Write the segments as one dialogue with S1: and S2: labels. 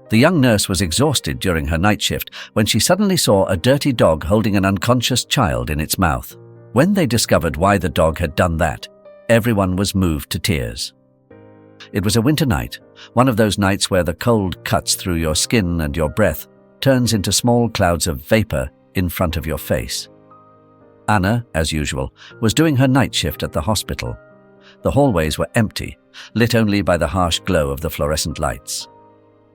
S1: The young nurse was exhausted during her night shift when she suddenly saw a dirty dog holding an unconscious child in its mouth. When they discovered why the dog had done that, everyone was moved to tears. It was a winter night, one of those nights where the cold cuts through your skin and your breath turns into small clouds of vapor in front of your face. Anna, as usual, was doing her night shift at the hospital. The hallways were empty, lit only by the harsh glow of the fluorescent lights.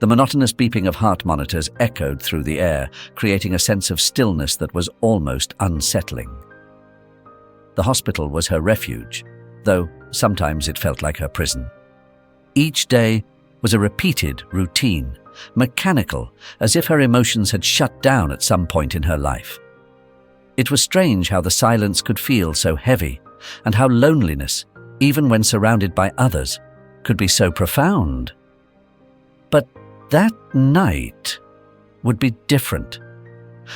S1: The monotonous beeping of heart monitors echoed through the air, creating a sense of stillness that was almost unsettling. The hospital was her refuge, though sometimes it felt like her prison. Each day was a repeated routine, mechanical, as if her emotions had shut down at some point in her life. It was strange how the silence could feel so heavy, and how loneliness, even when surrounded by others, could be so profound. But that night would be different.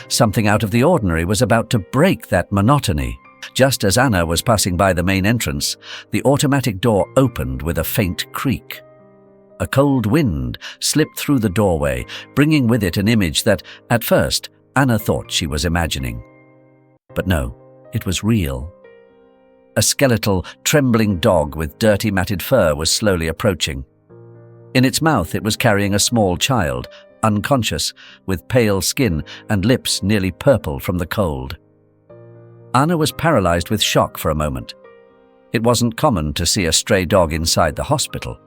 S1: Something out of the ordinary was about to break that monotony. Just as Anna was passing by the main entrance, the automatic door opened with a faint creak. A cold wind slipped through the doorway, bringing with it an image that, at first, Anna thought she was imagining. But no, it was real. A skeletal, trembling dog with dirty matted fur was slowly approaching. In its mouth it was carrying a small child, unconscious, with pale skin and lips nearly purple from the cold. Anna was paralyzed with shock for a moment. It wasn't common to see a stray dog inside the hospital,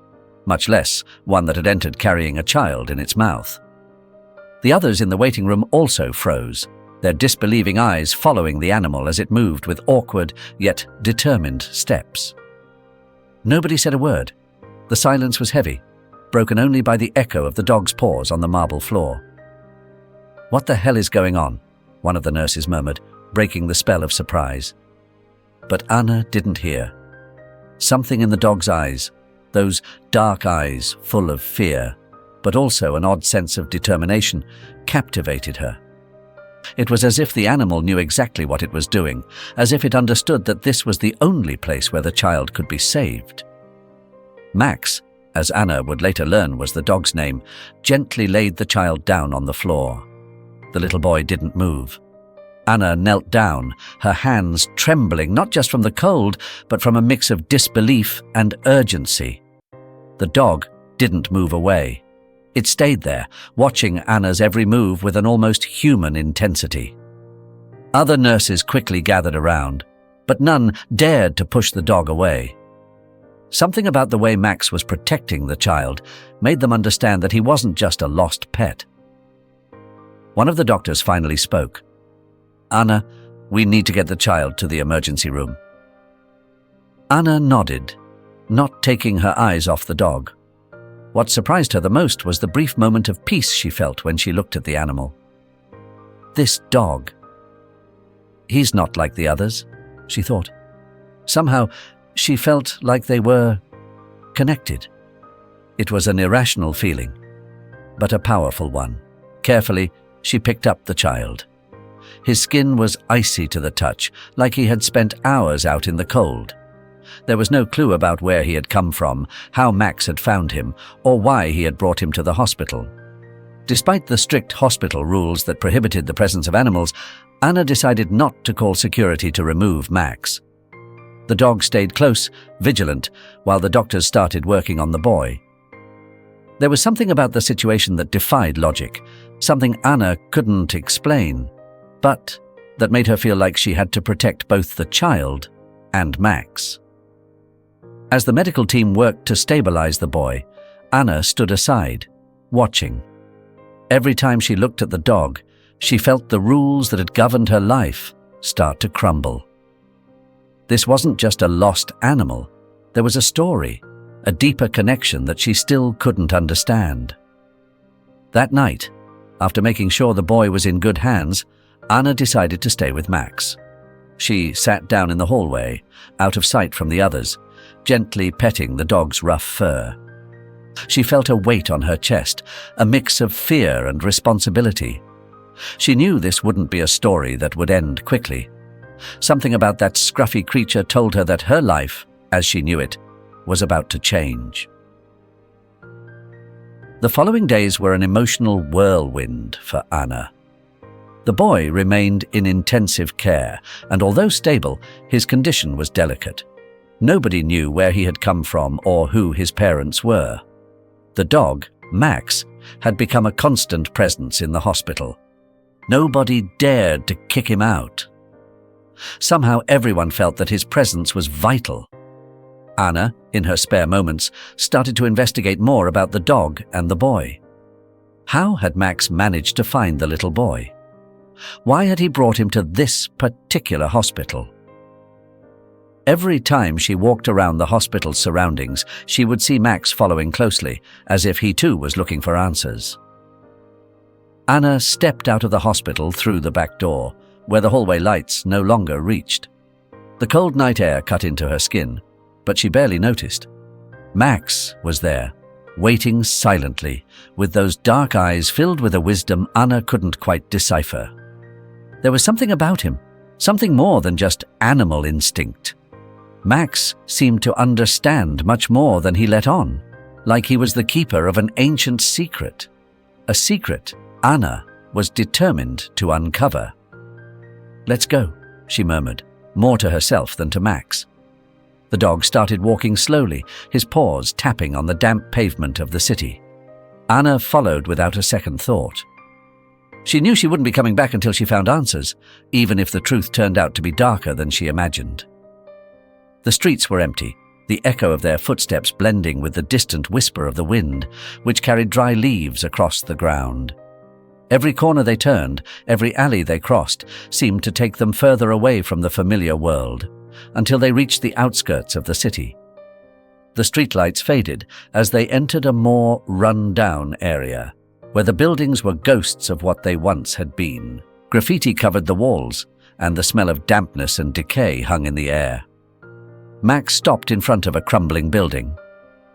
S1: much less one that had entered carrying a child in its mouth. The others in the waiting room also froze, their disbelieving eyes following the animal as it moved with awkward yet determined steps. Nobody said a word. The silence was heavy, broken only by the echo of the dog's paws on the marble floor. "What the hell is going on?" one of the nurses murmured, breaking the spell of surprise. But Anna didn't hear. Something in the dog's eyes, those dark eyes full of fear, but also an odd sense of determination, captivated her. It was as if the animal knew exactly what it was doing, as if it understood that this was the only place where the child could be saved. Max, as Anna would later learn was the dog's name, gently laid the child down on the floor. The little boy didn't move. Anna knelt down, her hands trembling not just from the cold, but from a mix of disbelief and urgency. The dog didn't move away. It stayed there, watching Anna's every move with an almost human intensity. Other nurses quickly gathered around, but none dared to push the dog away. Something about the way Max was protecting the child made them understand that he wasn't just a lost pet. One of the doctors finally spoke. "Anna, we need to get the child to the emergency room." Anna nodded, not taking her eyes off the dog. What surprised her the most was the brief moment of peace she felt when she looked at the animal. This dog. He's not like the others, she thought. Somehow, she felt like they were connected. It was an irrational feeling, but a powerful one. Carefully, she picked up the child. His skin was icy to the touch, like he had spent hours out in the cold. There was no clue about where he had come from, how Max had found him, or why he had brought him to the hospital. Despite the strict hospital rules that prohibited the presence of animals, Anna decided not to call security to remove Max. The dog stayed close, vigilant, while the doctors started working on the boy. There was something about the situation that defied logic, something Anna couldn't explain, but that made her feel like she had to protect both the child and Max. As the medical team worked to stabilize the boy, Anna stood aside, watching. Every time she looked at the dog, she felt the rules that had governed her life start to crumble. This wasn't just a lost animal. There was a story, a deeper connection that she still couldn't understand. That night, after making sure the boy was in good hands, Anna decided to stay with Max. She sat down in the hallway, out of sight from the others, gently petting the dog's rough fur. She felt a weight on her chest, a mix of fear and responsibility. She knew this wouldn't be a story that would end quickly. Something about that scruffy creature told her that her life, as she knew it, was about to change. The following days were an emotional whirlwind for Anna. The boy remained in intensive care, and although stable, his condition was delicate. Nobody knew where he had come from or who his parents were. The dog, Max, had become a constant presence in the hospital. Nobody dared to kick him out. Somehow everyone felt that his presence was vital. Anna, in her spare moments, started to investigate more about the dog and the boy. How had Max managed to find the little boy? Why had he brought him to this particular hospital? Every time she walked around the hospital's surroundings, she would see Max following closely, as if he too was looking for answers. Anna stepped out of the hospital through the back door, where the hallway lights no longer reached. The cold night air cut into her skin, but she barely noticed. Max was there, waiting silently, with those dark eyes filled with a wisdom Anna couldn't quite decipher. There was something about him, something more than just animal instinct. Max seemed to understand much more than he let on, like he was the keeper of an ancient secret. A secret Anna was determined to uncover. "Let's go," she murmured, more to herself than to Max. The dog started walking slowly, his paws tapping on the damp pavement of the city. Anna followed without a second thought. She knew she wouldn't be coming back until she found answers, even if the truth turned out to be darker than she imagined. The streets were empty, the echo of their footsteps blending with the distant whisper of the wind, which carried dry leaves across the ground. Every corner they turned, every alley they crossed, seemed to take them further away from the familiar world, until they reached the outskirts of the city. The streetlights faded as they entered a more run-down area, where the buildings were ghosts of what they once had been. Graffiti covered the walls, and the smell of dampness and decay hung in the air. Max stopped in front of a crumbling building.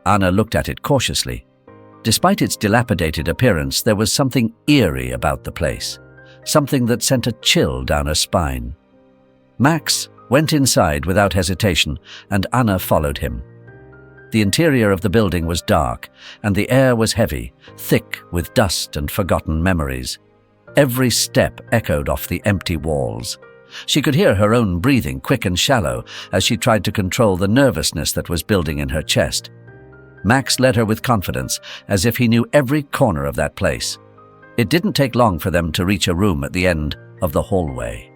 S1: Anna looked at it cautiously. Despite its dilapidated appearance, there was something eerie about the place, something that sent a chill down her spine. Max went inside without hesitation, and Anna followed him. The interior of the building was dark, and the air was heavy, thick with dust and forgotten memories. Every step echoed off the empty walls. She could hear her own breathing, quick and shallow, as she tried to control the nervousness that was building in her chest. Max led her with confidence, as if he knew every corner of that place. It didn't take long for them to reach a room at the end of the hallway.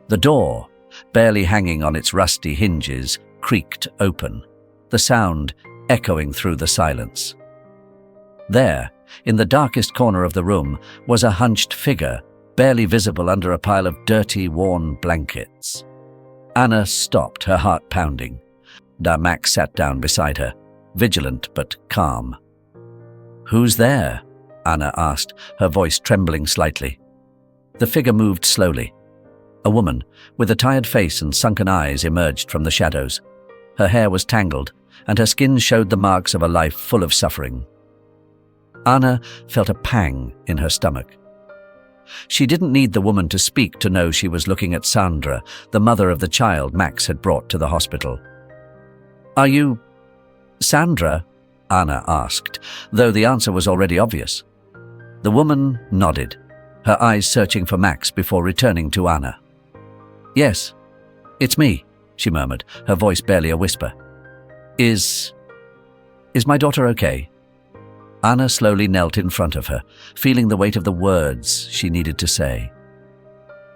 S1: The door, barely hanging on its rusty hinges, creaked open, the sound echoing through the silence. There, in the darkest corner of the room, was a hunched figure, barely visible under a pile of dirty, worn blankets. Anna stopped, her heart pounding. Max sat down beside her, vigilant but calm. "Who's there?" Anna asked, her voice trembling slightly. The figure moved slowly. A woman, with a tired face and sunken eyes, emerged from the shadows. Her hair was tangled, and her skin showed the marks of a life full of suffering. Anna felt a pang in her stomach. She didn't need the woman to speak to know she was looking at Sandra, the mother of the child Max had brought to the hospital. "Are you Sandra?" Anna asked, though the answer was already obvious. The woman nodded, her eyes searching for Max before returning to Anna. "Yes, it's me," she murmured, her voice barely a whisper. Is my daughter okay?" Anna slowly knelt in front of her, feeling the weight of the words she needed to say.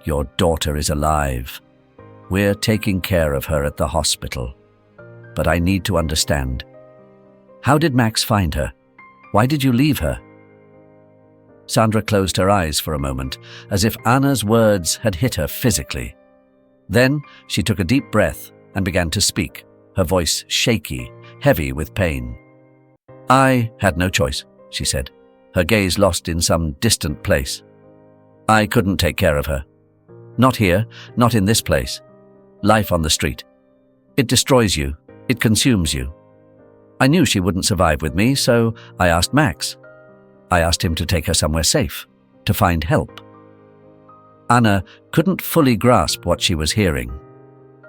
S1: "Your daughter is alive. We're taking care of her at the hospital. But I need to understand. How did Max find her? Why did you leave her?" Sandra closed her eyes for a moment, as if Anna's words had hit her physically. Then she took a deep breath and began to speak, her voice shaky, heavy with pain. "I had no choice," she said, her gaze lost in some distant place. "I couldn't take care of her. Not here, not in this place. Life on the street. It destroys you. It consumes you. I knew she wouldn't survive with me, so I asked Max. I asked him to take her somewhere safe, to find help." Anna couldn't fully grasp what she was hearing.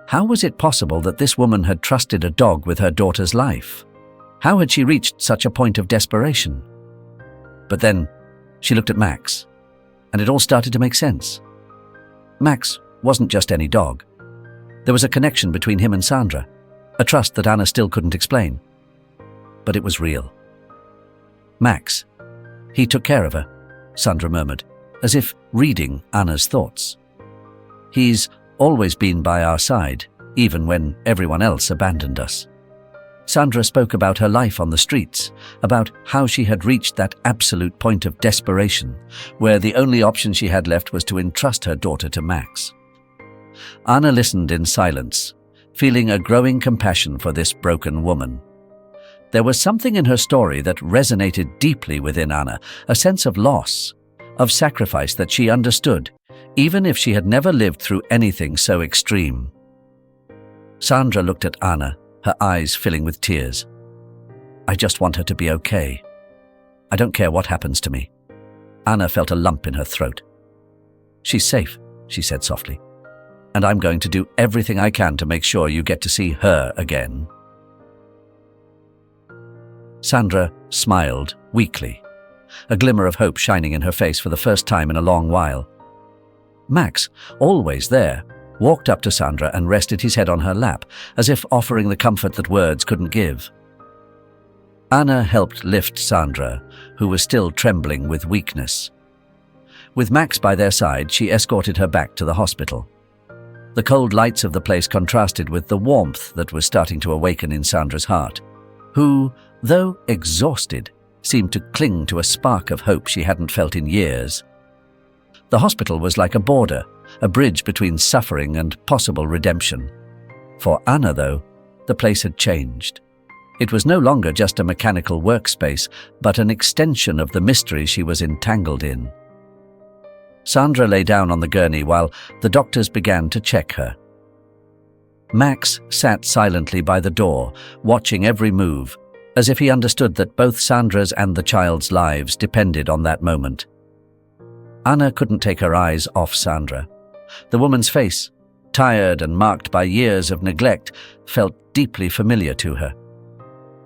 S1: How was it possible that this woman had trusted a dog with her daughter's life? How had she reached such a point of desperation? But then she looked at Max, and it all started to make sense. Max wasn't just any dog. There was a connection between him and Sandra, a trust that Anna still couldn't explain. But it was real. Max, he took care of her, Sandra murmured, as if reading Anna's thoughts. He's always been by our side, even when everyone else abandoned us. Sandra spoke about her life on the streets, about how she had reached that absolute point of desperation, where the only option she had left was to entrust her daughter to Max. Anna listened in silence, feeling a growing compassion for this broken woman. There was something in her story that resonated deeply within Anna, a sense of loss, of sacrifice that she understood, even if she had never lived through anything so extreme. Sandra looked at Anna, her eyes filling with tears. I just want her to be okay. I don't care what happens to me. Anna felt a lump in her throat. She's safe, she said softly, and I'm going to do everything I can to make sure you get to see her again. Sandra smiled weakly, a glimmer of hope shining in her face for the first time in a long while. Max, always there, walked up to Sandra and rested his head on her lap, as if offering the comfort that words couldn't give. Anna helped lift Sandra, who was still trembling with weakness. With Max by their side, she escorted her back to the hospital. The cold lights of the place contrasted with the warmth that was starting to awaken in Sandra's heart, who, though exhausted, seemed to cling to a spark of hope she hadn't felt in years. The hospital was like a border, a bridge between suffering and possible redemption. For Anna, though, the place had changed. It was no longer just a mechanical workspace, but an extension of the mystery she was entangled in. Sandra lay down on the gurney while the doctors began to check her. Max sat silently by the door, watching every move, as if he understood that both Sandra's and the child's lives depended on that moment. Anna couldn't take her eyes off Sandra. The woman's face, tired and marked by years of neglect, felt deeply familiar to her.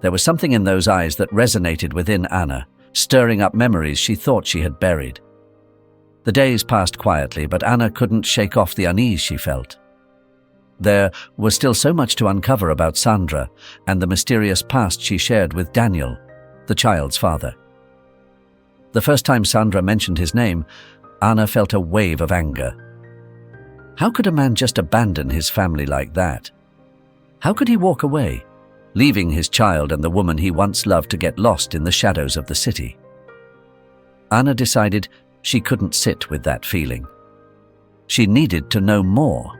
S1: There was something in those eyes that resonated within Anna, stirring up memories she thought she had buried. The days passed quietly, but Anna couldn't shake off the unease she felt. There was still so much to uncover about Sandra and the mysterious past she shared with Daniel, the child's father. The first time Sandra mentioned his name, Anna felt a wave of anger. How could a man just abandon his family like that? How could he walk away, leaving his child and the woman he once loved to get lost in the shadows of the city? Anna decided she couldn't sit with that feeling. She needed to know more.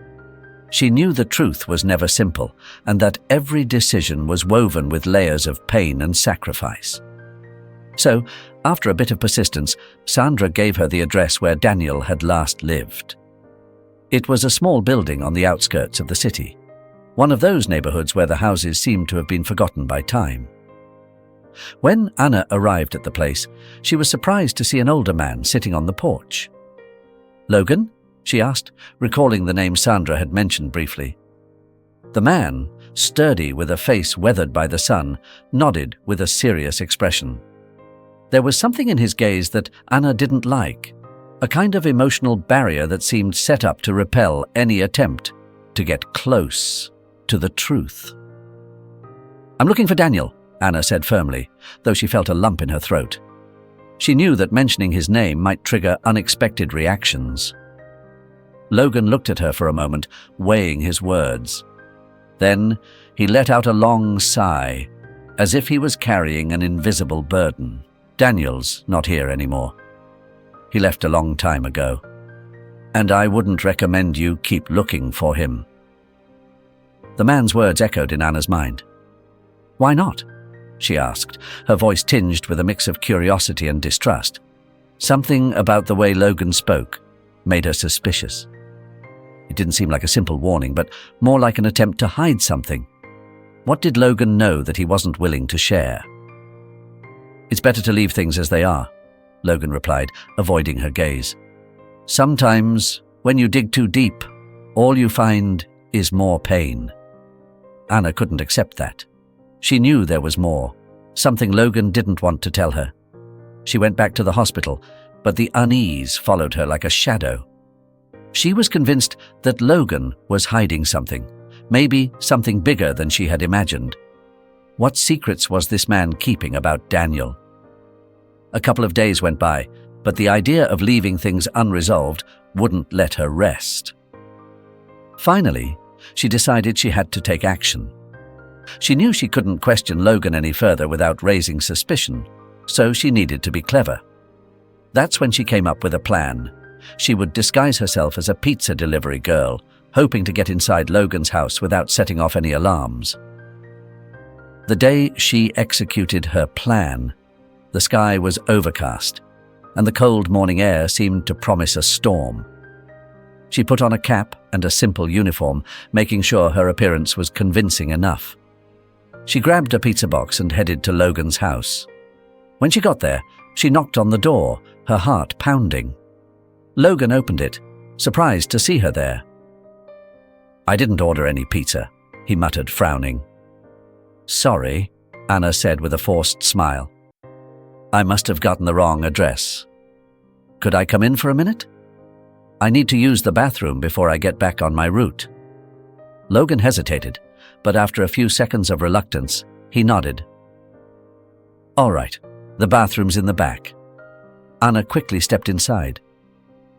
S1: She knew the truth was never simple, and that every decision was woven with layers of pain and sacrifice. So, after a bit of persistence, Sandra gave her the address where Daniel had last lived. It was a small building on the outskirts of the city, one of those neighborhoods where the houses seemed to have been forgotten by time. When Anna arrived at the place, she was surprised to see an older man sitting on the porch. "Logan?" she asked, recalling the name Sandra had mentioned briefly. The man, sturdy with a face weathered by the sun, nodded with a serious expression. There was something in his gaze that Anna didn't like, a kind of emotional barrier that seemed set up to repel any attempt to get close to the truth. "I'm looking for Daniel," Anna said firmly, though she felt a lump in her throat. She knew that mentioning his name might trigger unexpected reactions. Logan looked at her for a moment, weighing his words. Then he let out a long sigh, as if he was carrying an invisible burden. "Daniel's not here anymore. He left a long time ago. And I wouldn't recommend you keep looking for him." The man's words echoed in Anna's mind. "Why not?" she asked, her voice tinged with a mix of curiosity and distrust. Something about the way Logan spoke made her suspicious. It didn't seem like a simple warning, but more like an attempt to hide something. What did Logan know that he wasn't willing to share? "It's better to leave things as they are," Logan replied, avoiding her gaze. "Sometimes, when you dig too deep, all you find is more pain." Anna couldn't accept that. She knew there was more, something Logan didn't want to tell her. She went back to the hospital, but the unease followed her like a shadow. She was convinced that Logan was hiding something, maybe something bigger than she had imagined. What secrets was this man keeping about Daniel? A couple of days went by, but the idea of leaving things unresolved wouldn't let her rest. Finally, she decided she had to take action. She knew she couldn't question Logan any further without raising suspicion, so she needed to be clever. That's when she came up with a plan. She would disguise herself as a pizza delivery girl, hoping to get inside Logan's house without setting off any alarms. The day she executed her plan, the sky was overcast, and the cold morning air seemed to promise a storm. She put on a cap and a simple uniform, making sure her appearance was convincing enough. She grabbed a pizza box and headed to Logan's house. When she got there, she knocked on the door, her heart pounding. Logan opened it, surprised to see her there. "I didn't order any pizza," he muttered, frowning. "Sorry," Anna said with a forced smile. "I must have gotten the wrong address. Could I come in for a minute? I need to use the bathroom before I get back on my route." Logan hesitated, but after a few seconds of reluctance, he nodded. "All right, the bathroom's in the back." Anna quickly stepped inside.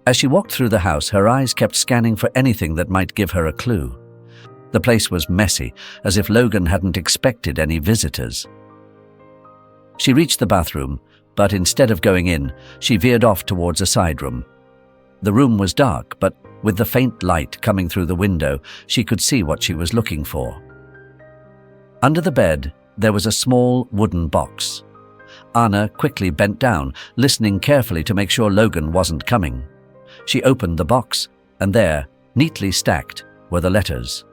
S1: As she walked through the house, her eyes kept scanning for anything that might give her a clue. The place was messy, as if Logan hadn't expected any visitors. She reached the bathroom, but instead of going in, she veered off towards a side room. The room was dark, but with the faint light coming through the window, she could see what she was looking for. Under the bed, there was a small wooden box. Anna quickly bent down, listening carefully to make sure Logan wasn't coming. She opened the box, and there, neatly stacked, were the letters,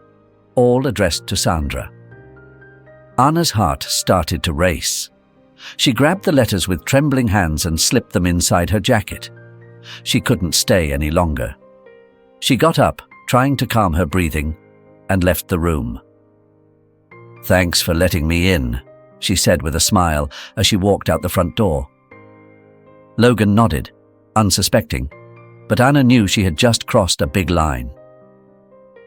S1: all addressed to Sandra. Anna's heart started to race. She grabbed the letters with trembling hands and slipped them inside her jacket. She couldn't stay any longer. She got up, trying to calm her breathing, and left the room. "Thanks for letting me in," she said with a smile as she walked out the front door. Logan nodded, unsuspecting, but Anna knew she had just crossed a big line.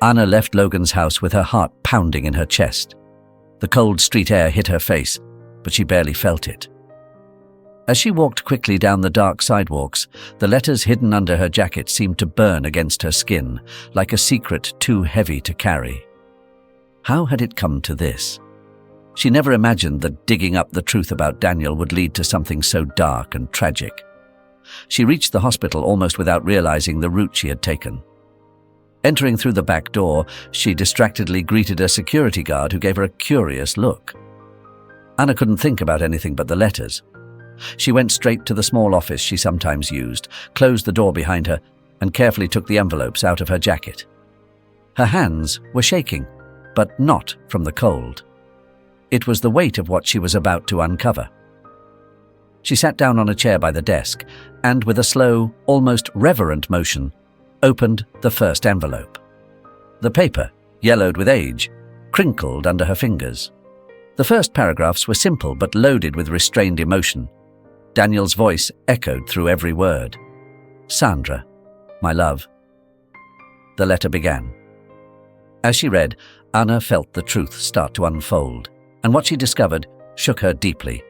S1: Anna left Logan's house with her heart pounding in her chest. The cold street air hit her face, but she barely felt it. As she walked quickly down the dark sidewalks, the letters hidden under her jacket seemed to burn against her skin, like a secret too heavy to carry. How had it come to this? She never imagined that digging up the truth about Daniel would lead to something so dark and tragic. She reached the hospital almost without realizing the route she had taken. Entering through the back door, she distractedly greeted a security guard who gave her a curious look. Anna couldn't think about anything but the letters. She went straight to the small office she sometimes used, closed the door behind her, and carefully took the envelopes out of her jacket. Her hands were shaking, but not from the cold. It was the weight of what she was about to uncover. She sat down on a chair by the desk and, with a slow, almost reverent motion, opened the first envelope. The paper, yellowed with age, crinkled under her fingers. The first paragraphs were simple but loaded with restrained emotion. Daniel's voice echoed through every word. "Sandra, my love." The letter began. As she read, Anna felt the truth start to unfold, and what she discovered shook her deeply.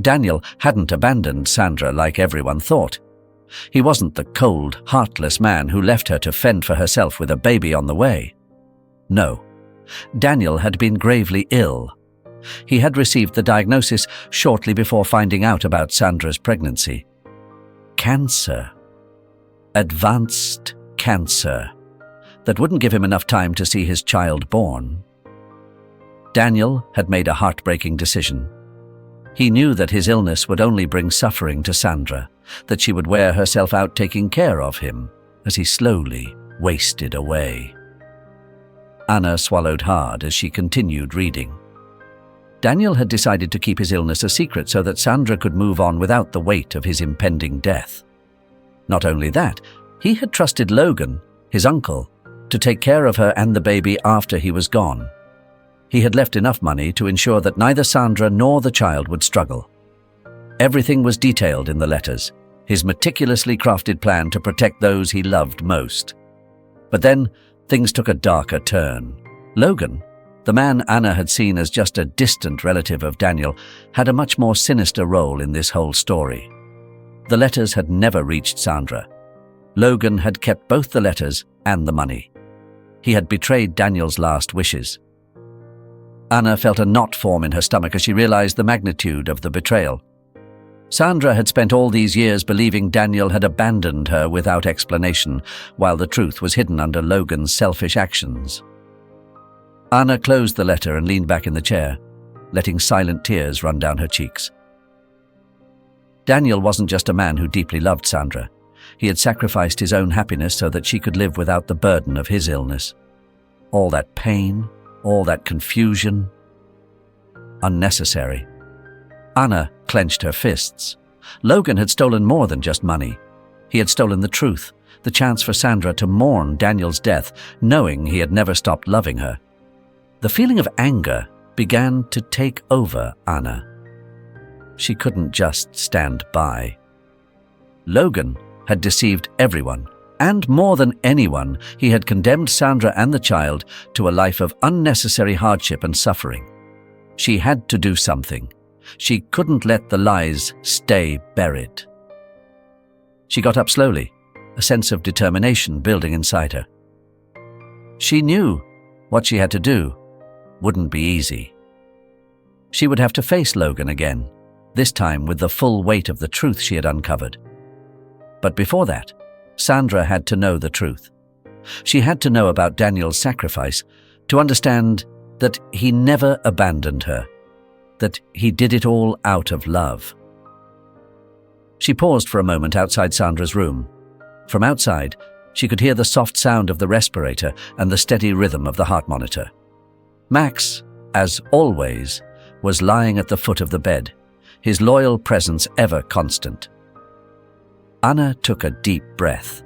S1: Daniel hadn't abandoned Sandra like everyone thought. He wasn't the cold, heartless man who left her to fend for herself with a baby on the way. No, Daniel had been gravely ill. He had received the diagnosis shortly before finding out about Sandra's pregnancy. Cancer. Advanced cancer. That wouldn't give him enough time to see his child born. Daniel had made a heartbreaking decision. He knew that his illness would only bring suffering to Sandra, that she would wear herself out taking care of him as he slowly wasted away. Anna swallowed hard as she continued reading. Daniel had decided to keep his illness a secret so that Sandra could move on without the weight of his impending death. Not only that, he had trusted Logan, his uncle, to take care of her and the baby after he was gone. He had left enough money to ensure that neither Sandra nor the child would struggle. Everything was detailed in the letters, his meticulously crafted plan to protect those he loved most. But then, things took a darker turn. Logan, the man Anna had seen as just a distant relative of Daniel, had a much more sinister role in this whole story. The letters had never reached Sandra. Logan had kept both the letters and the money. He had betrayed Daniel's last wishes. Anna felt a knot form in her stomach as she realized the magnitude of the betrayal. Sandra had spent all these years believing Daniel had abandoned her without explanation, while the truth was hidden under Logan's selfish actions. Anna closed the letter and leaned back in the chair, letting silent tears run down her cheeks. Daniel wasn't just a man who deeply loved Sandra. He had sacrificed his own happiness so that she could live without the burden of his illness. All that pain, all that confusion. Unnecessary. Anna clenched her fists. Logan had stolen more than just money. He had stolen the truth, the chance for Sandra to mourn Daniel's death, knowing he had never stopped loving her. The feeling of anger began to take over Anna. She couldn't just stand by. Logan had deceived everyone, and more than anyone, he had condemned Sandra and the child to a life of unnecessary hardship and suffering. She had to do something. She couldn't let the lies stay buried. She got up slowly, a sense of determination building inside her. She knew what she had to do wouldn't be easy. She would have to face Logan again, this time with the full weight of the truth she had uncovered. But before that, Sandra had to know the truth. She had to know about Daniel's sacrifice, to understand that he never abandoned her, that he did it all out of love. She paused for a moment outside Sandra's room. From outside, she could hear the soft sound of the respirator and the steady rhythm of the heart monitor. Max, as always, was lying at the foot of the bed, his loyal presence ever constant. Anna took a deep breath,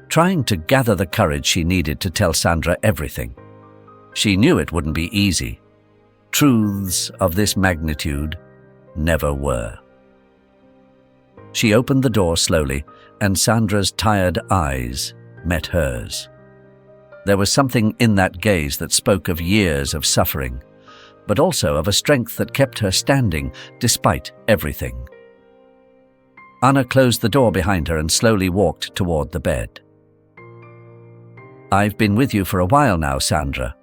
S1: trying to gather the courage she needed to tell Sandra everything. She knew it wouldn't be easy. Truths of this magnitude never were. She opened the door slowly, and Sandra's tired eyes met hers. There was something in that gaze that spoke of years of suffering, but also of a strength that kept her standing despite everything. Anna closed the door behind her and slowly walked toward the bed. "I've been with you for a while now, Sandra,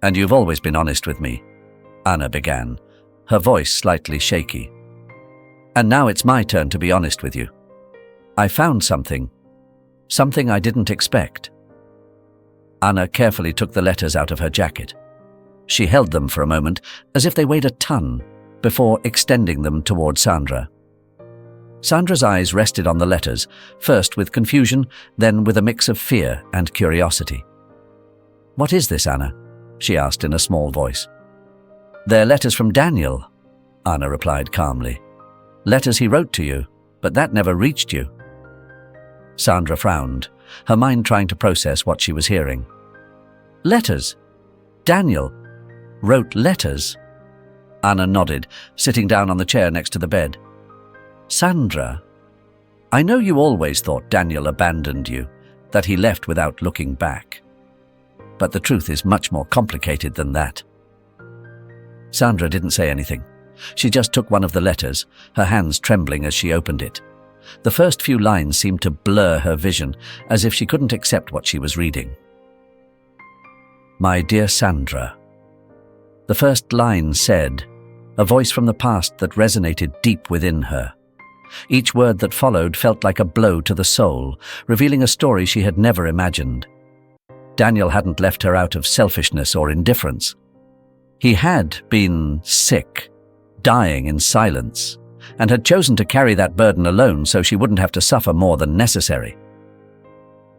S1: and you've always been honest with me," Anna began, her voice slightly shaky. "And now it's my turn to be honest with you. I found something I didn't expect." Anna carefully took the letters out of her jacket. She held them for a moment, as if they weighed a ton, before extending them toward Sandra. Sandra's eyes rested on the letters, first with confusion, then with a mix of fear and curiosity. "What is this, Anna?" she asked in a small voice. "They're letters from Daniel," Anna replied calmly. "Letters he wrote to you, but that never reached you." Sandra frowned, her mind trying to process what she was hearing. "Letters? Daniel wrote letters?" Anna nodded, sitting down on the chair next to the bed. "Sandra, I know you always thought Daniel abandoned you, that he left without looking back. But the truth is much more complicated than that." Sandra didn't say anything. She just took one of the letters, her hands trembling as she opened it. The first few lines seemed to blur her vision, as if she couldn't accept what she was reading. "My dear Sandra," the first line said, a voice from the past that resonated deep within her. Each word that followed felt like a blow to the soul, revealing a story she had never imagined. Daniel hadn't left her out of selfishness or indifference. He had been sick, dying in silence, and had chosen to carry that burden alone so she wouldn't have to suffer more than necessary.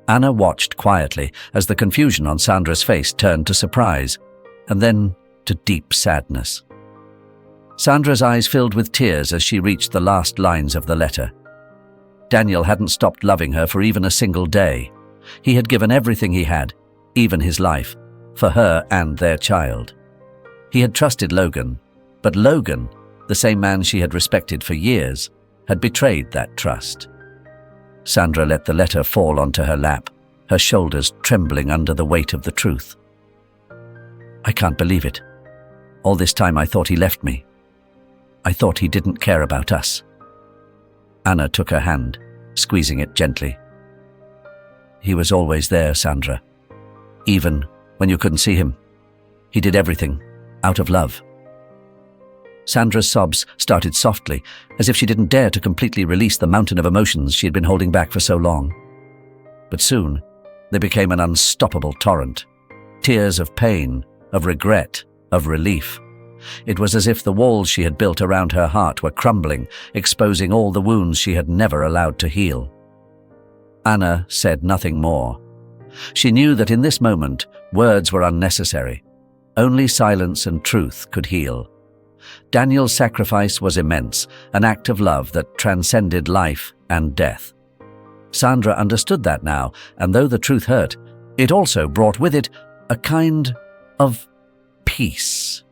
S1: Anna watched quietly as the confusion on Sandra's face turned to surprise, and then to deep sadness. Sandra's eyes filled with tears as she reached the last lines of the letter. Daniel hadn't stopped loving her for even a single day. He had given everything he had, even his life, for her and their child. He had trusted Logan, but Logan, the same man she had respected for years, had betrayed that trust. Sandra let the letter fall onto her lap, her shoulders trembling under the weight of the truth. I can't believe it. All this time I thought he left me. I thought he didn't care about us. Anna took her hand, squeezing it gently. He was always there, Sandra. Even when you couldn't see him. He did everything out of love. Sandra's sobs started softly, as if she didn't dare to completely release the mountain of emotions she had been holding back for so long. But soon, they became an unstoppable torrent. Tears of pain, of regret, of relief. It was as if the walls she had built around her heart were crumbling, exposing all the wounds she had never allowed to heal. Anna said nothing more. She knew that in this moment, words were unnecessary. Only silence and truth could heal. Daniel's sacrifice was immense, an act of love that transcended life and death. Sandra understood that now, and though the truth hurt, it also brought with it a kind of peace.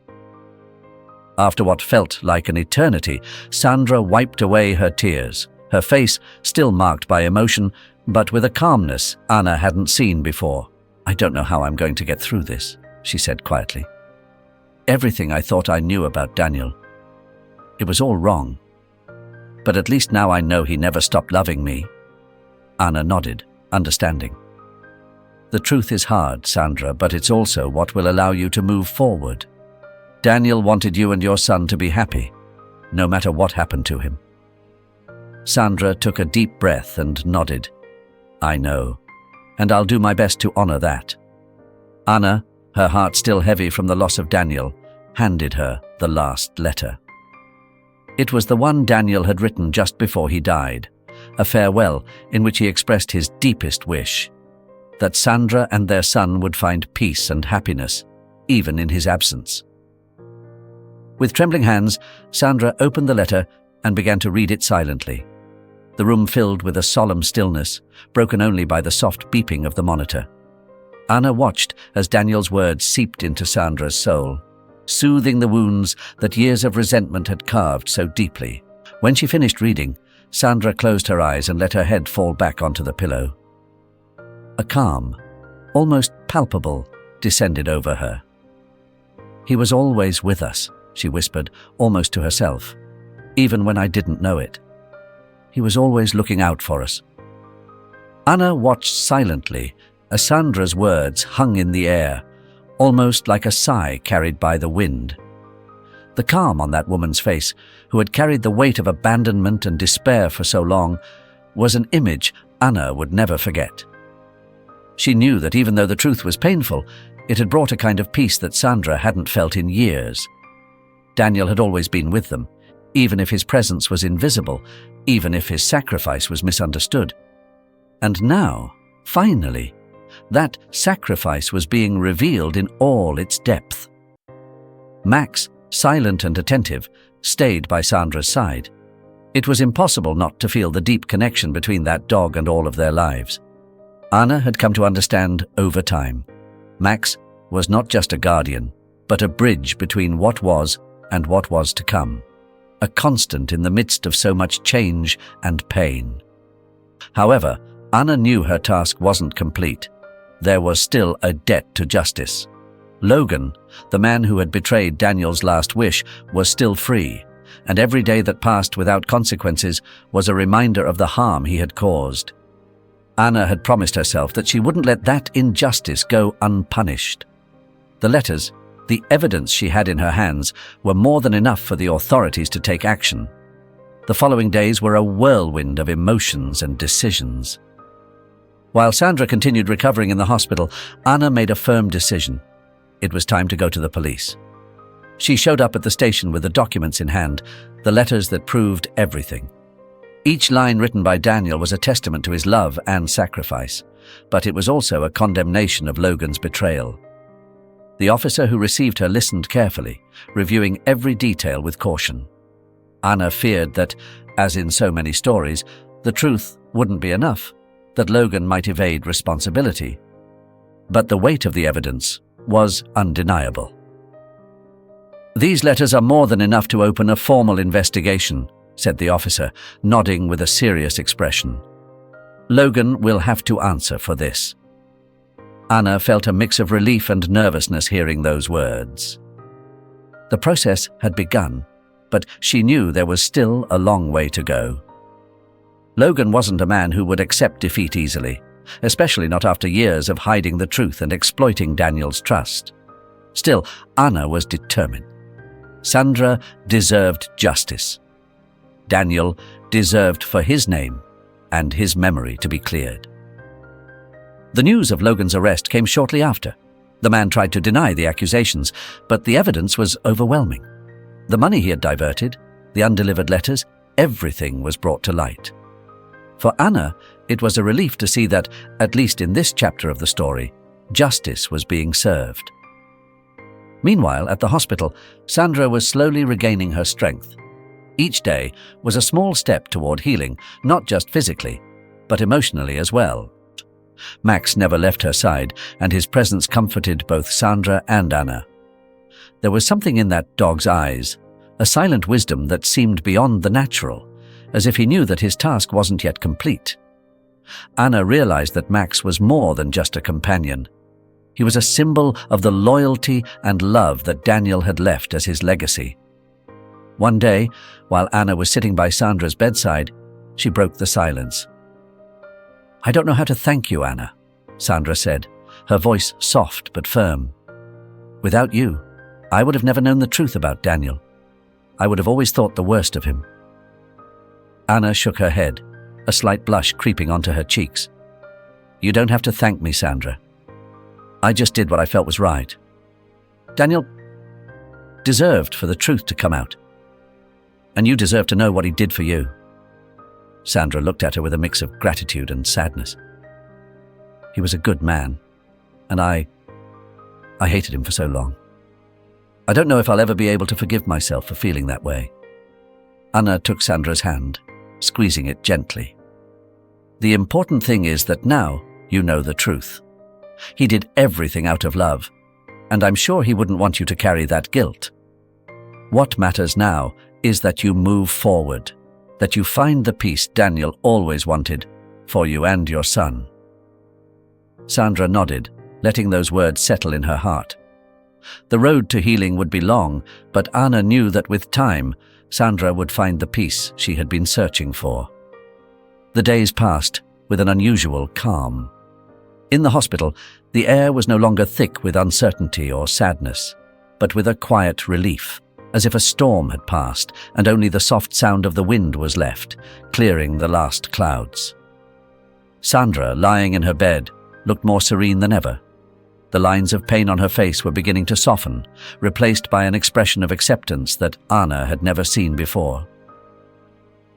S1: After what felt like an eternity, Sandra wiped away her tears, her face still marked by emotion, but with a calmness Anna hadn't seen before. I don't know how I'm going to get through this, she said quietly. Everything I thought I knew about Daniel, it was all wrong. But at least now I know he never stopped loving me. Anna nodded, understanding. The truth is hard, Sandra, but it's also what will allow you to move forward. Daniel wanted you and your son to be happy, no matter what happened to him. Sandra took a deep breath and nodded. I know, and I'll do my best to honor that. Anna, her heart still heavy from the loss of Daniel, handed her the last letter. It was the one Daniel had written just before he died, a farewell in which he expressed his deepest wish, that Sandra and their son would find peace and happiness, even in his absence. With trembling hands, Sandra opened the letter and began to read it silently. The room filled with a solemn stillness, broken only by the soft beeping of the monitor. Anna watched as Daniel's words seeped into Sandra's soul, soothing the wounds that years of resentment had carved so deeply. When she finished reading, Sandra closed her eyes and let her head fall back onto the pillow. A calm, almost palpable, descended over her. He was always with us, she whispered, almost to herself, even when I didn't know it. He was always looking out for us. Anna watched silently as Sandra's words hung in the air, almost like a sigh carried by the wind. The calm on that woman's face, who had carried the weight of abandonment and despair for so long, was an image Anna would never forget. She knew that even though the truth was painful, it had brought a kind of peace that Sandra hadn't felt in years. Daniel had always been with them, even if his presence was invisible, even if his sacrifice was misunderstood. And now, finally, that sacrifice was being revealed in all its depth. Max, silent and attentive, stayed by Sandra's side. It was impossible not to feel the deep connection between that dog and all of their lives. Anna had come to understand over time. Max was not just a guardian, but a bridge between what was and what was to come, a constant in the midst of so much change and pain. However, Anna knew her task wasn't complete. There was still a debt to justice. Logan, the man who had betrayed Daniel's last wish, was still free, and every day that passed without consequences was a reminder of the harm he had caused. Anna had promised herself that she wouldn't let that injustice go unpunished. The letters, the evidence she had in her hands, were more than enough for the authorities to take action. The following days were a whirlwind of emotions and decisions. While Sandra continued recovering in the hospital, Anna made a firm decision. It was time to go to the police. She showed up at the station with the documents in hand, the letters that proved everything. Each line written by Daniel was a testament to his love and sacrifice, but it was also a condemnation of Logan's betrayal. The officer who received her listened carefully, reviewing every detail with caution. Anna feared that, as in so many stories, the truth wouldn't be enough, that Logan might evade responsibility. But the weight of the evidence was undeniable. These letters are more than enough to open a formal investigation, said the officer, nodding with a serious expression. "Logan will have to answer for this." Anna felt a mix of relief and nervousness hearing those words. The process had begun, but she knew there was still a long way to go. Logan wasn't a man who would accept defeat easily, especially not after years of hiding the truth and exploiting Daniel's trust. Still, Anna was determined. Sandra deserved justice. Daniel deserved for his name and his memory to be cleared. The news of Logan's arrest came shortly after. The man tried to deny the accusations, but the evidence was overwhelming. The money he had diverted, the undelivered letters, everything was brought to light. For Anna, it was a relief to see that, at least in this chapter of the story, justice was being served. Meanwhile, at the hospital, Sandra was slowly regaining her strength. Each day was a small step toward healing, not just physically, but emotionally as well. Max never left her side, and his presence comforted both Sandra and Anna. There was something in that dog's eyes, a silent wisdom that seemed beyond the natural, as if he knew that his task wasn't yet complete. Anna realized that Max was more than just a companion. He was a symbol of the loyalty and love that Daniel had left as his legacy. One day, while Anna was sitting by Sandra's bedside, she broke the silence. "I don't know how to thank you, Anna," Sandra said, her voice soft but firm. "Without you, I would have never known the truth about Daniel. I would have always thought the worst of him." Anna shook her head, a slight blush creeping onto her cheeks. "You don't have to thank me, Sandra. I just did what I felt was right. Daniel deserved for the truth to come out. And you deserve to know what he did for you." Sandra looked at her with a mix of gratitude and sadness. "He was a good man, and I hated him for so long. I don't know if I'll ever be able to forgive myself for feeling that way." Anna took Sandra's hand, squeezing it gently. "The important thing is that now you know the truth. He did everything out of love, and I'm sure he wouldn't want you to carry that guilt. What matters now is that you move forward, that you find the peace Daniel always wanted for you and your son." Sandra nodded, letting those words settle in her heart. The road to healing would be long, but Anna knew that with time, Sandra would find the peace she had been searching for. The days passed with an unusual calm. In the hospital, the air was no longer thick with uncertainty or sadness, but with a quiet relief, as if a storm had passed and only the soft sound of the wind was left, clearing the last clouds. Sandra, lying in her bed, looked more serene than ever. The lines of pain on her face were beginning to soften, replaced by an expression of acceptance that Anna had never seen before.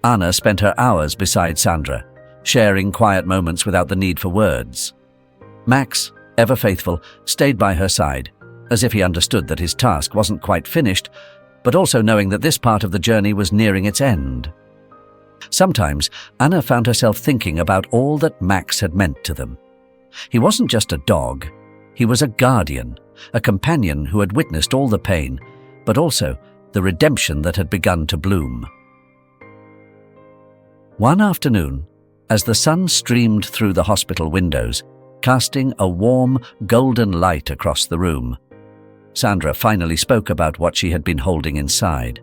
S1: Anna spent her hours beside Sandra, sharing quiet moments without the need for words. Max, ever faithful, stayed by her side, as if he understood that his task wasn't quite finished, but also knowing that this part of the journey was nearing its end. Sometimes, Anna found herself thinking about all that Max had meant to them. He wasn't just a dog. He was a guardian, a companion who had witnessed all the pain, but also the redemption that had begun to bloom. One afternoon, as the sun streamed through the hospital windows, casting a warm, golden light across the room, Sandra finally spoke about what she had been holding inside.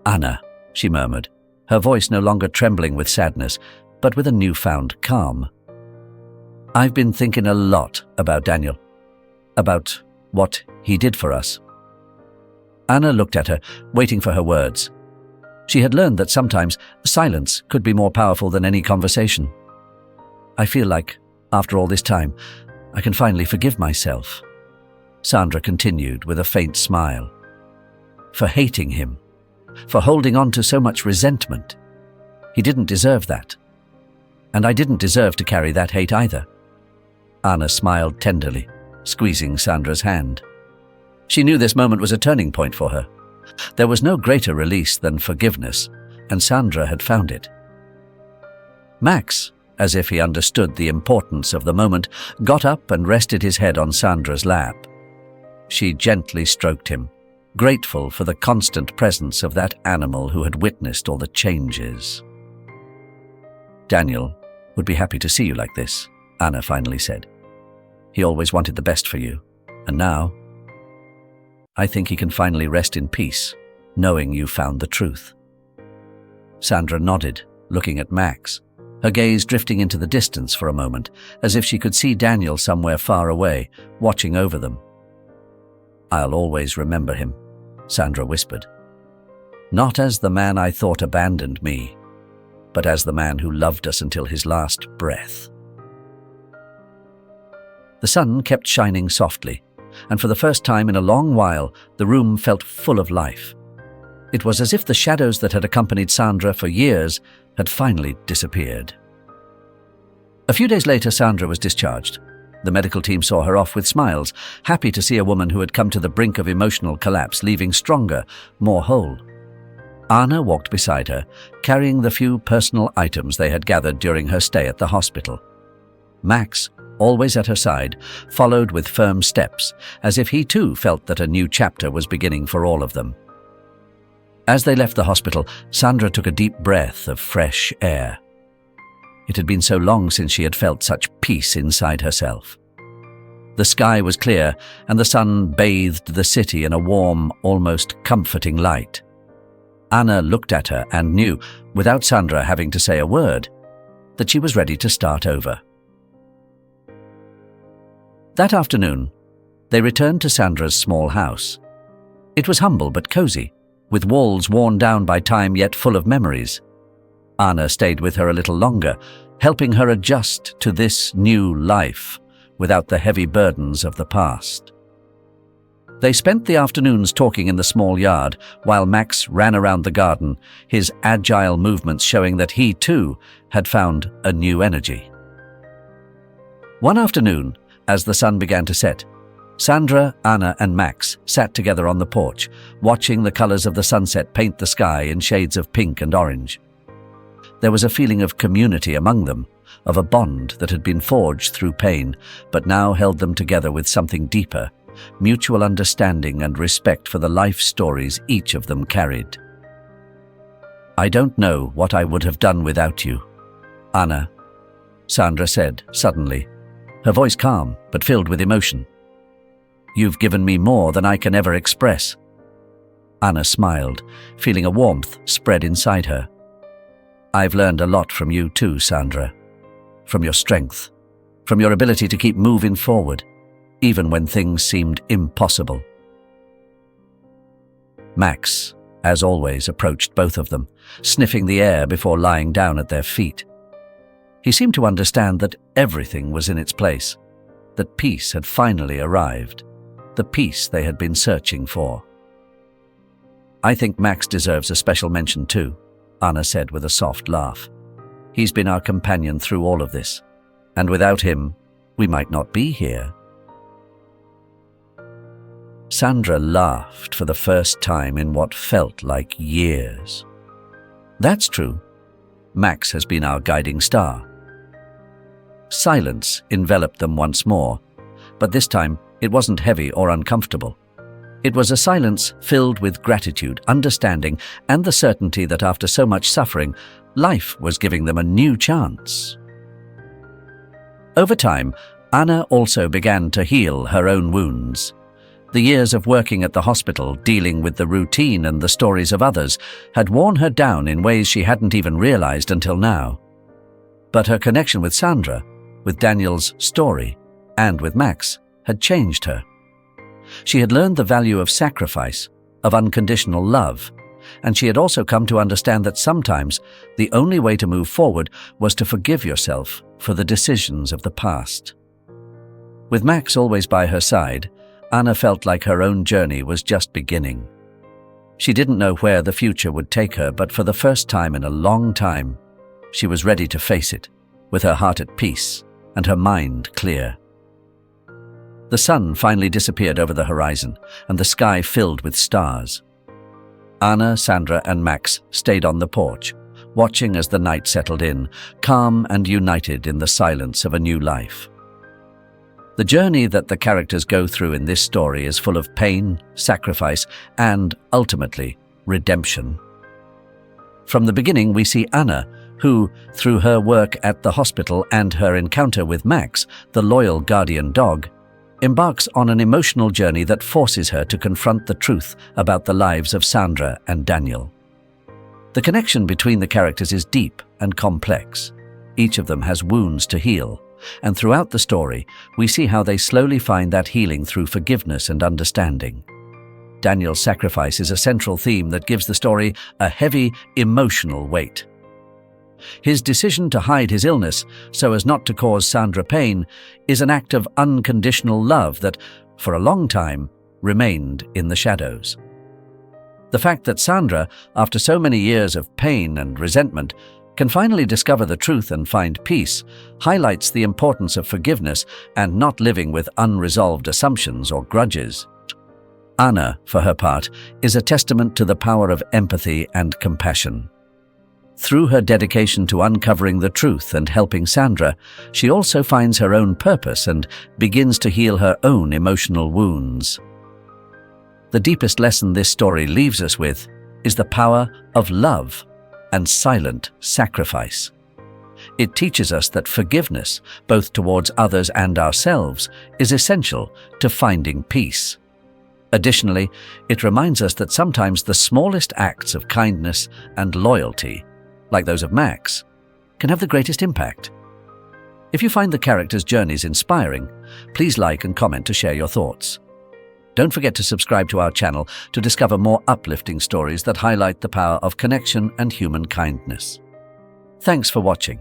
S1: "Anna," she murmured, her voice no longer trembling with sadness, but with a newfound calm. "I've been thinking a lot about Daniel, about what he did for us." Anna looked at her, waiting for her words. She had learned that sometimes silence could be more powerful than any conversation. "I feel like, after all this time, I can finally forgive myself," Sandra continued with a faint smile. "For hating him, for holding on to so much resentment. He didn't deserve that. And I didn't deserve to carry that hate either." Anna smiled tenderly, squeezing Sandra's hand. She knew this moment was a turning point for her. There was no greater release than forgiveness, and Sandra had found it. Max, as if he understood the importance of the moment, got up and rested his head on Sandra's lap. She gently stroked him, grateful for the constant presence of that animal who had witnessed all the changes. "Daniel would be happy to see you like this," Anna finally said. "He always wanted the best for you, and now I think he can finally rest in peace, knowing you found the truth." Sandra nodded, looking at Max, her gaze drifting into the distance for a moment, as if she could see Daniel somewhere far away, watching over them. "I'll always remember him," Sandra whispered. "Not as the man I thought abandoned me, but as the man who loved us until his last breath." The sun kept shining softly, and for the first time in a long while, the room felt full of life. It was as if the shadows that had accompanied Sandra for years had finally disappeared. A few days later, Sandra was discharged. The medical team saw her off with smiles, happy to see a woman who had come to the brink of emotional collapse, leaving stronger, more whole. Anna walked beside her, carrying the few personal items they had gathered during her stay at the hospital. Max, always at her side, followed with firm steps, as if he too felt that a new chapter was beginning for all of them. As they left the hospital, Sandra took a deep breath of fresh air. It had been so long since she had felt such peace inside herself. The sky was clear, and the sun bathed the city in a warm, almost comforting light. Anna looked at her and knew, without Sandra having to say a word, that she was ready to start over. That afternoon, they returned to Sandra's small house. It was humble but cozy, with walls worn down by time yet full of memories. Anna stayed with her a little longer, helping her adjust to this new life without the heavy burdens of the past. They spent the afternoons talking in the small yard while Max ran around the garden, his agile movements showing that he too had found a new energy. One afternoon, as the sun began to set, Sandra, Anna, and Max sat together on the porch, watching the colors of the sunset paint the sky in shades of pink and orange. There was a feeling of community among them, of a bond that had been forged through pain, but now held them together with something deeper, mutual understanding and respect for the life stories each of them carried. "I don't know what I would have done without you, Anna," Sandra said suddenly, her voice calm but filled with emotion. "You've given me more than I can ever express." Anna smiled, feeling a warmth spread inside her. "I've learned a lot from you too, Sandra. From your strength, from your ability to keep moving forward, even when things seemed impossible." Max, as always, approached both of them, sniffing the air before lying down at their feet. He seemed to understand that everything was in its place, that peace had finally arrived, the peace they had been searching for. "I think Max deserves a special mention too," Anna said with a soft laugh. "He's been our companion through all of this, and without him, we might not be here." Sandra laughed for the first time in what felt like years. "That's true. Max has been our guiding star." Silence enveloped them once more, but this time it wasn't heavy or uncomfortable. It was a silence filled with gratitude, understanding, and the certainty that after so much suffering, life was giving them a new chance. Over time, Anna also began to heal her own wounds. The years of working at the hospital, dealing with the routine and the stories of others, had worn her down in ways she hadn't even realized until now. But her connection with Sandra, with Daniel's story, and with Max had changed her. She had learned the value of sacrifice, of unconditional love, and she had also come to understand that sometimes the only way to move forward was to forgive yourself for the decisions of the past. With Max always by her side, Anna felt like her own journey was just beginning. She didn't know where the future would take her, but for the first time in a long time, she was ready to face it, with her heart at peace and her mind clear. The sun finally disappeared over the horizon, and the sky filled with stars. Anna, Sandra, and Max stayed on the porch, watching as the night settled in, calm and united in the silence of a new life. The journey that the characters go through in this story is full of pain, sacrifice, and, ultimately, redemption. From the beginning, we see Anna, who, through her work at the hospital and her encounter with Max, the loyal guardian dog, embarks on an emotional journey that forces her to confront the truth about the lives of Sandra and Daniel. The connection between the characters is deep and complex. Each of them has wounds to heal, and throughout the story, we see how they slowly find that healing through forgiveness and understanding. Daniel's sacrifice is a central theme that gives the story a heavy, emotional weight. His decision to hide his illness so as not to cause Sandra pain is an act of unconditional love that, for a long time, remained in the shadows. The fact that Sandra, after so many years of pain and resentment, can finally discover the truth and find peace highlights the importance of forgiveness and not living with unresolved assumptions or grudges. Anna, for her part, is a testament to the power of empathy and compassion. Through her dedication to uncovering the truth and helping Sandra, she also finds her own purpose and begins to heal her own emotional wounds. The deepest lesson this story leaves us with is the power of love and silent sacrifice. It teaches us that forgiveness, both towards others and ourselves, is essential to finding peace. Additionally, it reminds us that sometimes the smallest acts of kindness and loyalty, like those of Max, can have the greatest impact. If you find the characters' journeys inspiring, please like and comment to share your thoughts. Don't forget to subscribe to our channel to discover more uplifting stories that highlight the power of connection and human kindness. Thanks for watching.